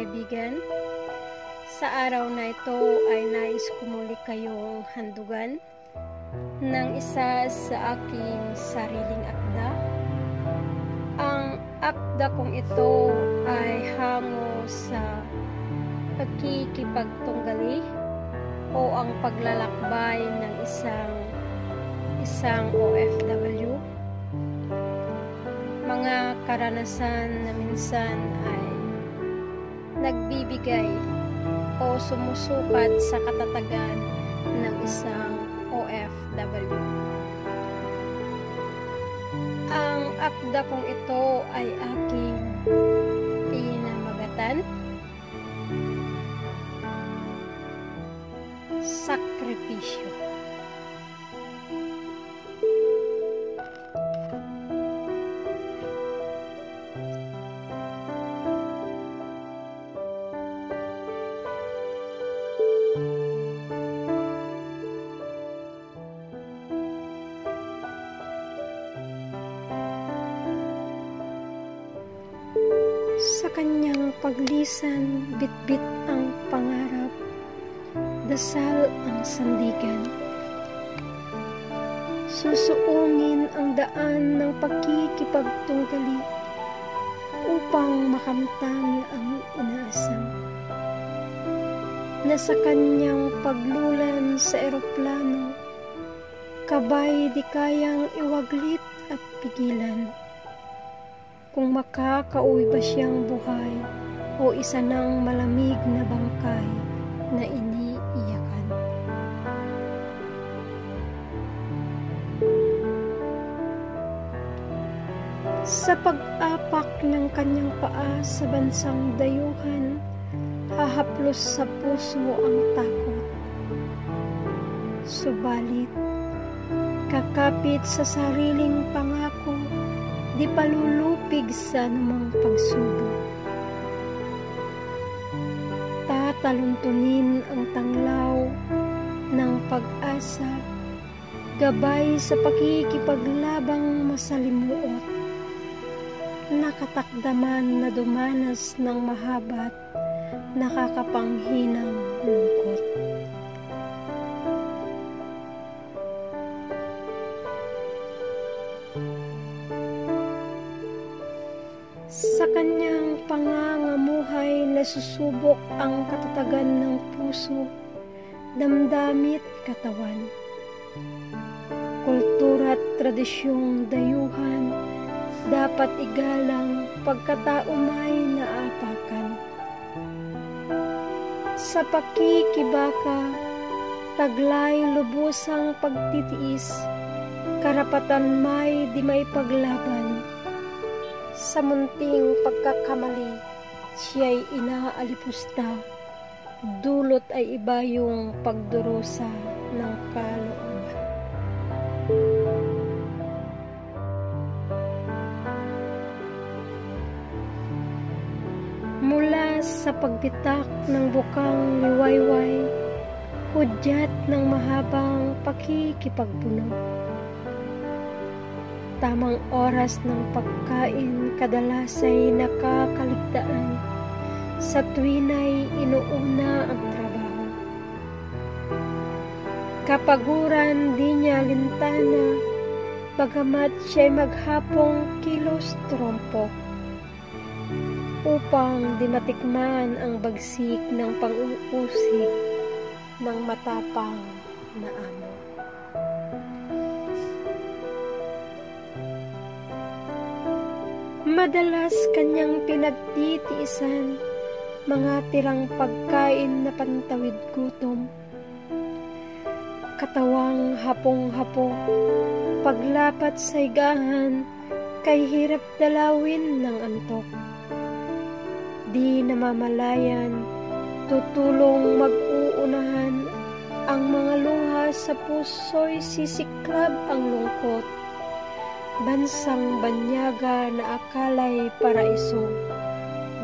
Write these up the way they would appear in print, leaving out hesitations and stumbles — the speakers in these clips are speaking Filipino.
kaibigan. Sa araw na ito ay nais ko muli kayong handugan ng isa sa aking sariling akda. Ang akda kong ito ay hango sa pagkikipagtunggali o ang paglalakbay ng isang OFW. Mga karanasan na minsan ay nagbibigay o sumusukat sa katatagan ng isang OFW. Ang akda kong ito ay aking pinamagatan, sakripisyo. Sa kanyang paglisan, bitbit ang pangarap, dasal ang sandigan. Susuungin ang daan ng pagkikipagtunggali upang makamtan ang inaasam. Na sa kanyang paglulan sa eroplano, kabay di kayang iwaglit at pigilan. Kung makakauwi ba siyang buhay o isa ng malamig na bangkay na iniiyakan. Sa pag-apak ng kanyang paa sa bansang dayuhan, hahaplos sa puso ang takot. Subalit, kakapit sa sariling pangako, di palulupig sa anumang pagsubok. Tataluntunin ang tanglaw ng pag-asa, gabay sa pakikipaglabang masalimuot. Nakatakdaman na dumanas ng mahaba't nakakapanghinang lungkot. Sa kanyang pangangamuhay nasusubok ang katatagan ng puso, damdamit katawan. Kultura at tradisyong dayuhan dapat igalang pagkatao may naapakan. Sa pakikibaka, taglay lubusang pagtitiis, karapatan may di may paglaban. Sa munting pagkakamali, siya'y inaalipusta, dulot ay iba yung pagdurusa ng kalooban. Mula sa pagbitak ng bukang liwayway, hudyat ng mahabang pakikipagpuno. Tamang oras ng pagkain kadalas ay nakakaligtaan, sa tuwina'y inuuna ang trabaho. Kapaguran di niya lintana, bagamat siya'y maghapong kilos trompo, upang di matikman ang bagsik ng pang-uusig ng matapang na amo. Madalas kanyang pinagtitiisan mga tirang pagkain na pantawid gutom. Katawang hapong-hapo, paglapat sa higahan, kay hirap dalawin ng antok. Di namamalayan, tutulong mag-uunahan, ang mga luha sa puso'y sisiklab ang lungkot. Bansang banyaga na akalay paraiso,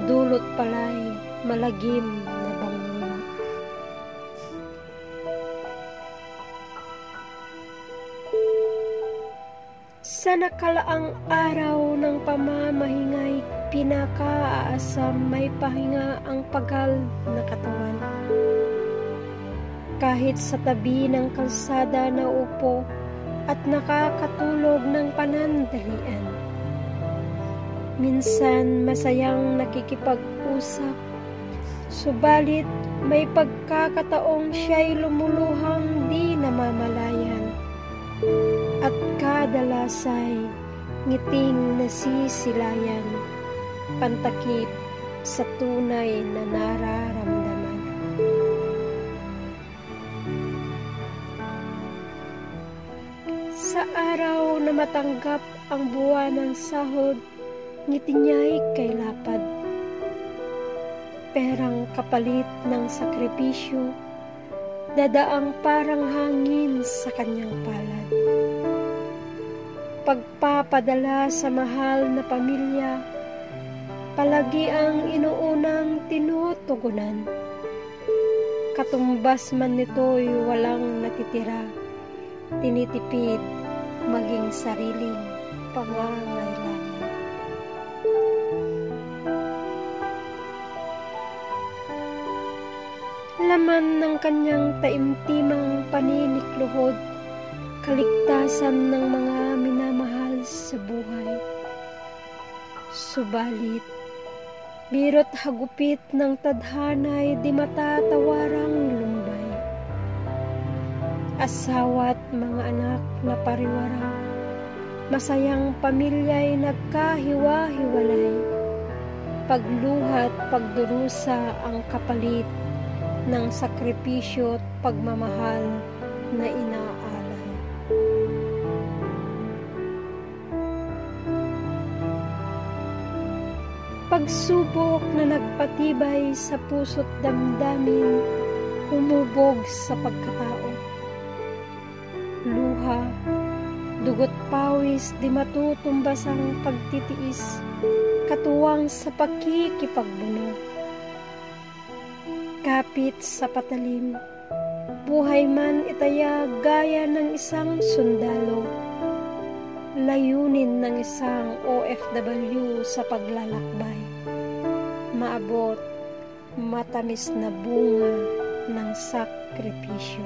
dulot pala'y malagim na bangungot. Sa nakalaang araw ng pamamahingay, pinakaaasam may pahinga ang pagal na katawan. Kahit sa tabi ng kalsada na upo at nakakatulog ng panandalian. Minsan masayang nakikipag-usap, subalit may pagkakataong siya'y lumuluhang di namamalayan at kadalasay ngiting nasisilayan, pantakip sa tunay na nararamdaman. Sa araw na matanggap ang buwan ng sahod, ngiti niya'y kay lapad. Perang kapalit ng sakripisyo, dadaang parang hangin sa kanyang palad. Pagpapadala sa mahal na pamilya, palagi ang inuunang tinutugunan. Katumbas man nito'y walang natitira, tinitipid maging sariling pangangailangan. Laman ng kanyang taimtimang paninikluhod, kaligtasan ng mga minamahal sa buhay. Subalit, biro't hagupit ng tadhana'y di matatawarang lumbay. Asawa't mga anak na pariwara, masayang pamilya'y nagkahiwa-hiwalay. Pagluha't pagdurusa ang kapalit ng sakripisyo at pagmamahal na inaalay. Pagsubok na nagpatibay sa puso't damdamin, humubog sa pagkatao. Luha, dugot pawis, di matutumbas ang pagtitiis, katuwang sa pakikipagbuno. Kapit sa patalim, buhay man itaya gaya ng isang sundalo, layunin ng isang OFW sa paglalakbay, maabot matamis na bunga ng sakripisyo.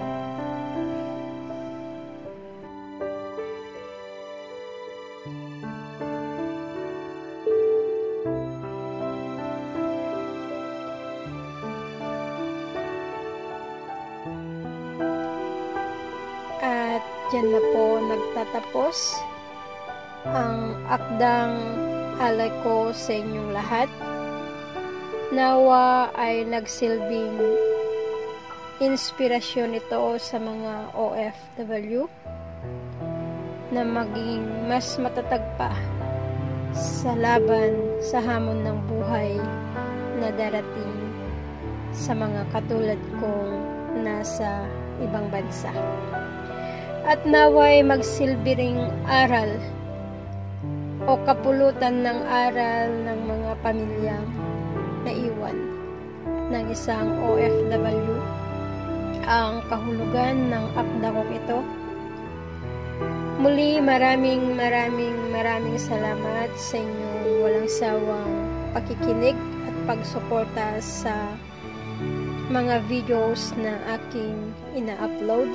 At dyan na po nagtatapos ang akdang alay ko sa inyong lahat. Nawa ay nagsilbing inspirasyon ito sa mga OFW na maging mas matatag pa sa laban sa hamon ng buhay na darating sa mga katulad kong nasa ibang bansa. At naway magsilbi ring aral o kapulutan ng aral ng mga pamilyang naiwan ng isang OFW ang kahulugan ng akda kong ito. Muli maraming salamat sa inyong walang sawang pakikinig at pagsuporta sa mga videos na aking ina-upload.